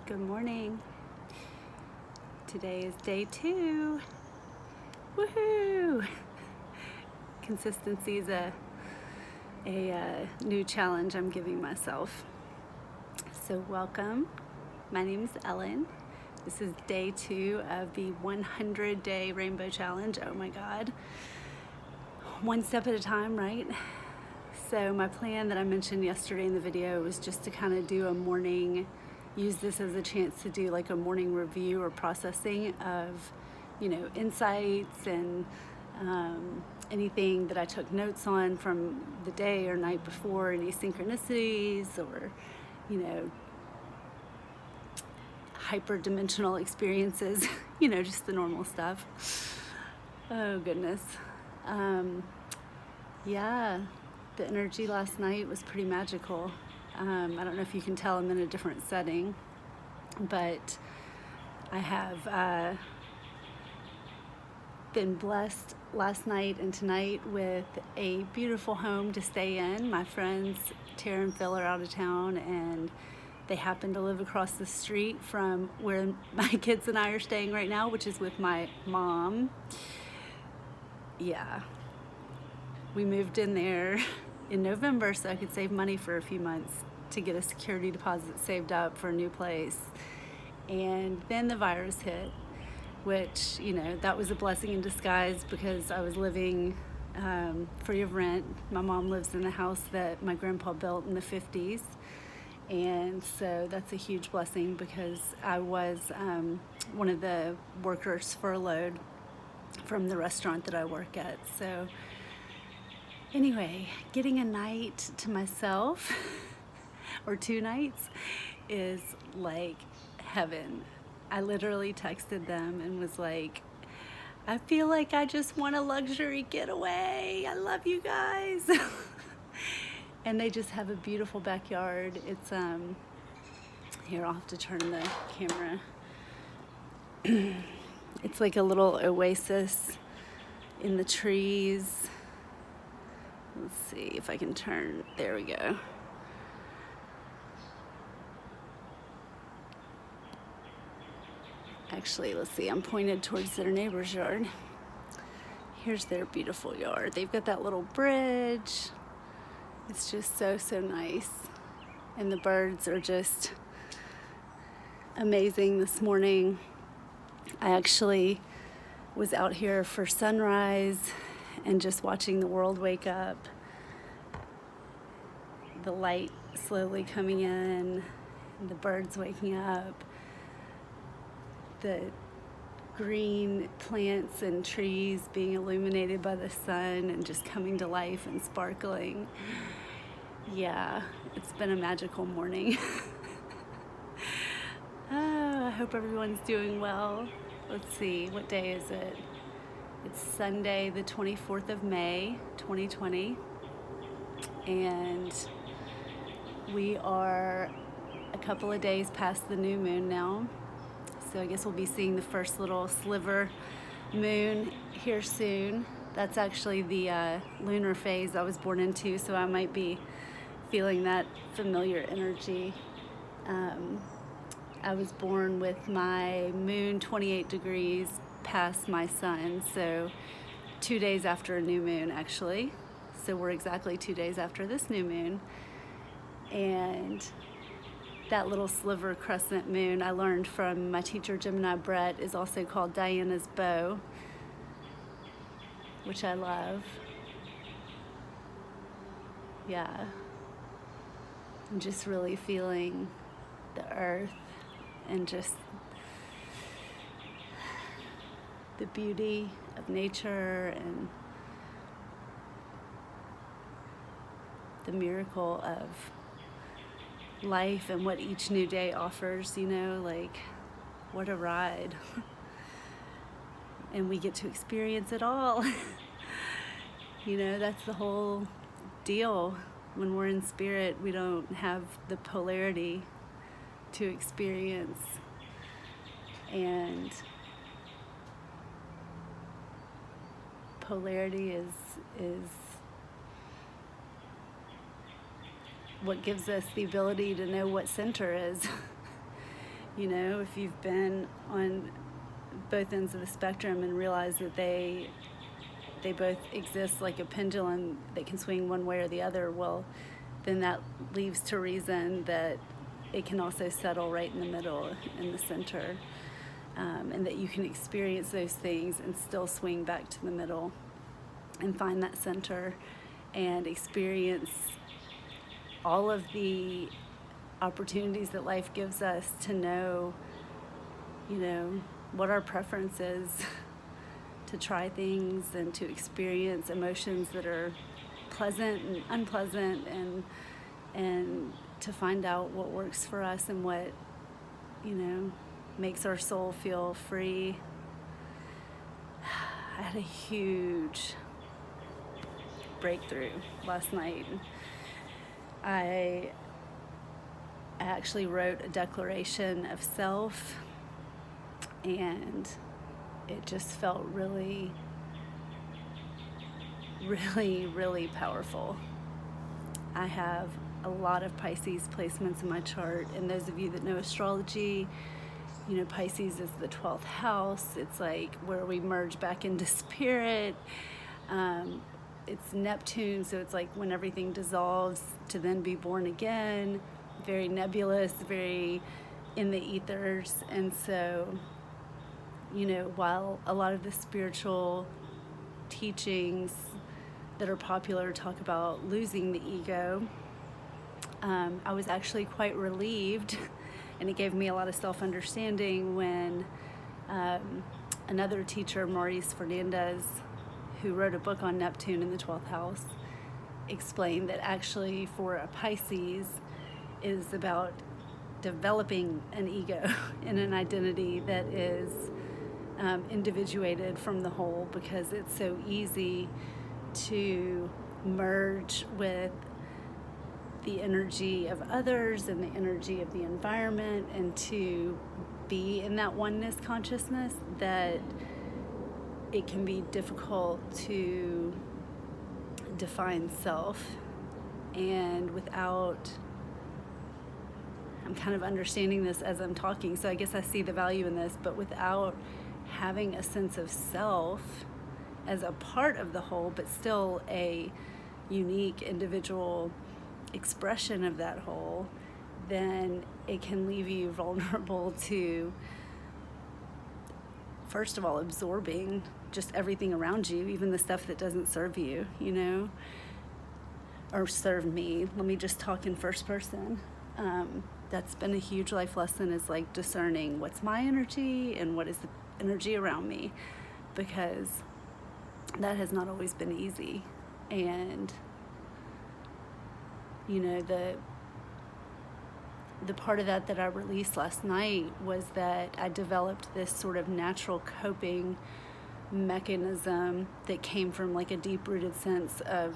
Good morning. Today is day 2. Woohoo! Consistency is a new challenge I'm giving myself. So welcome. My name is Ellen. This is day 2 of the 100-day Rainbow Challenge. Oh my God. One step at a time, right? So my plan that I mentioned yesterday in the video was just to kind of do a morning, use this as a chance to do like a morning review or processing of, insights and anything that I took notes on from the day or night before, any synchronicities or, hyperdimensional experiences, just the normal stuff. Oh goodness. Yeah, the energy last night was pretty magical. I don't know if you can tell I'm in a different setting, but I have been blessed last night and tonight with a beautiful home to stay in. My friends Tara and Phil are out of town, and they happen to live across the street from where my kids and I are staying right now, which is with my mom. Yeah, we moved in there in November so I could save money for a few months to get a security deposit saved up for a new place. And then the virus hit, which, that was a blessing in disguise because I was living free of rent. My mom lives in the house that my grandpa built in the 50s. And so that's a huge blessing because I was one of the workers furloughed from the restaurant that I work at. So anyway, getting a night to myself or 2 nights is like heaven. I literally texted them and was like, I feel like I just want a luxury getaway. I love you guys. And they just have a beautiful backyard. It's here, I'll have to turn the camera. It's like a little oasis in the trees. Let's see if I can turn, there we go. Actually, let's see, I'm pointed towards their neighbor's yard. Here's their beautiful yard. They've got that little bridge. It's just so nice. And the birds are just amazing this morning. I actually was out here for sunrise and just watching the world wake up. The light slowly coming in, the birds waking up, the green plants and trees being illuminated by the sun and just coming to life and sparkling. Yeah, it's been a magical morning. I hope everyone's doing well. Let's see, what day is it? It's Sunday, the 24th of May, 2020. And we are a couple of days past the new moon now. So I guess we'll be seeing the first little sliver moon here soon. That's actually the lunar phase I was born into, so I might be feeling that familiar energy. I was born with my moon 28 degrees past my sun, so 2 days after a new moon, actually. So we're exactly 2 days after this new moon. And that little sliver crescent moon, I learned from my teacher Gemini Brett, is also called Diana's bow, which I love. Yeah. I'm just really feeling the earth and just the beauty of nature and the miracle of life and what each new day offers, like what a ride. And we get to experience it all. That's the whole deal. When we're in spirit, we don't have the polarity to experience. And polarity is what gives us the ability to know what center is. You know, if you've been on both ends of the spectrum and realize that they both exist like a pendulum that can swing one way or the other, well, then that leaves to reason that it can also settle right in the middle, in the center, and that you can experience those things and still swing back to the middle and find that center and experience all of the opportunities that life gives us to know, you know, what our preference is, to try things and to experience emotions that are pleasant and unpleasant, and to find out what works for us and what, you know, makes our soul feel free. I had a huge breakthrough last night. I actually wrote a declaration of self, and it just felt really, really, really powerful. I have a lot of Pisces placements in my chart, and those of you that know astrology, you know, Pisces is the 12th house. It's like where we merge back into spirit. It's Neptune, so it's like when everything dissolves to then be born again. Very nebulous, very in the ethers. And so, you know, while a lot of the spiritual teachings that are popular talk about losing the ego, I was actually quite relieved, and it gave me a lot of self-understanding when another teacher, Maurice Fernandez, who wrote a book on Neptune in the 12th house, explained that actually for a Pisces is about developing an ego and an identity that is individuated from the whole, because it's so easy to merge with the energy of others and the energy of the environment, and to be in that oneness consciousness, that it can be difficult to define self. And without, I'm kind of understanding this as I'm talking, so I guess I see the value in this, but without having a sense of self as a part of the whole, but still a unique individual expression of that whole, then it can leave you vulnerable to, first of all, absorbing just everything around you, even the stuff that doesn't serve you, you know, or serve me. Let me just talk in first person. That's been a huge life lesson, is like discerning what's my energy and what is the energy around me, because that has not always been easy. And you know, the part of that I released last night was that I developed this sort of natural coping mechanism that came from like a deep-rooted sense of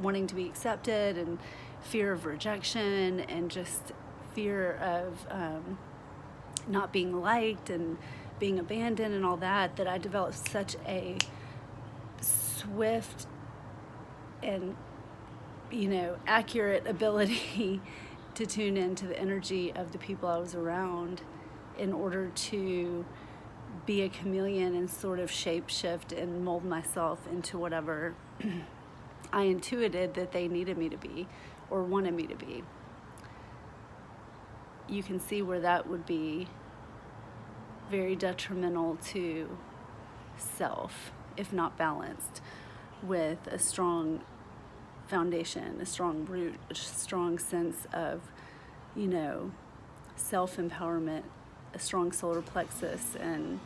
wanting to be accepted, and fear of rejection, and just fear of not being liked and being abandoned and all that, that I developed such a swift and, you know, accurate ability to tune into the energy of the people I was around in order to be a chameleon and sort of shape shift and mold myself into whatever I intuited that they needed me to be or wanted me to be. You can see where that would be very detrimental to self if not balanced with a strong foundation, a strong root, a strong sense of, you know, self-empowerment, a strong solar plexus. And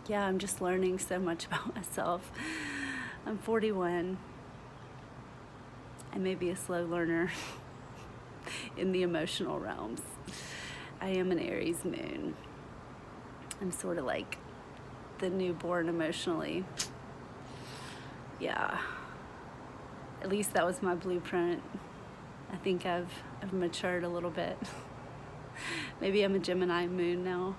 yeah, I'm just learning so much about myself. I'm 41. I may be a slow learner in the emotional realms. I am an Aries moon. I'm sort of like the newborn emotionally. Yeah, at least that was my blueprint. I think I've matured a little bit. Maybe I'm a Gemini moon now.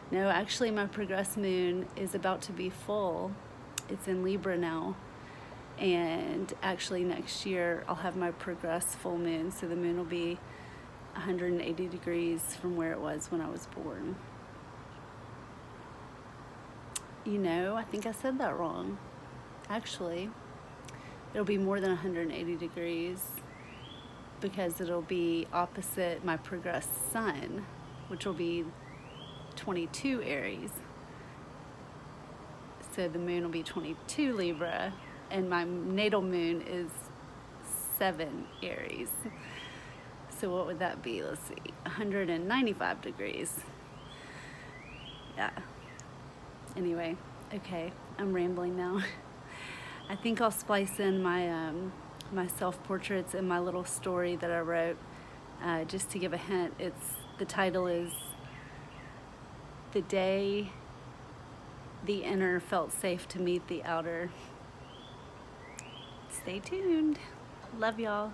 No, actually my progress moon is about to be full. It's in Libra now. And actually next year I'll have my progressed full moon, so the moon will be 180 degrees from where it was when I was born. You know, I think I said that wrong. Actually, it'll be more than 180 degrees because it'll be opposite my progressed sun, which will be 22 Aries. So the moon will be 22 Libra, and my natal moon is 7 Aries. So what would that be? Let's see, 195 degrees. Yeah. Anyway, okay, I'm rambling now. I think I'll splice in my my self-portraits and my little story that I wrote, just to give a hint. The title is "The Day the Inner Felt Safe to Meet the Outer." Stay tuned. Love y'all.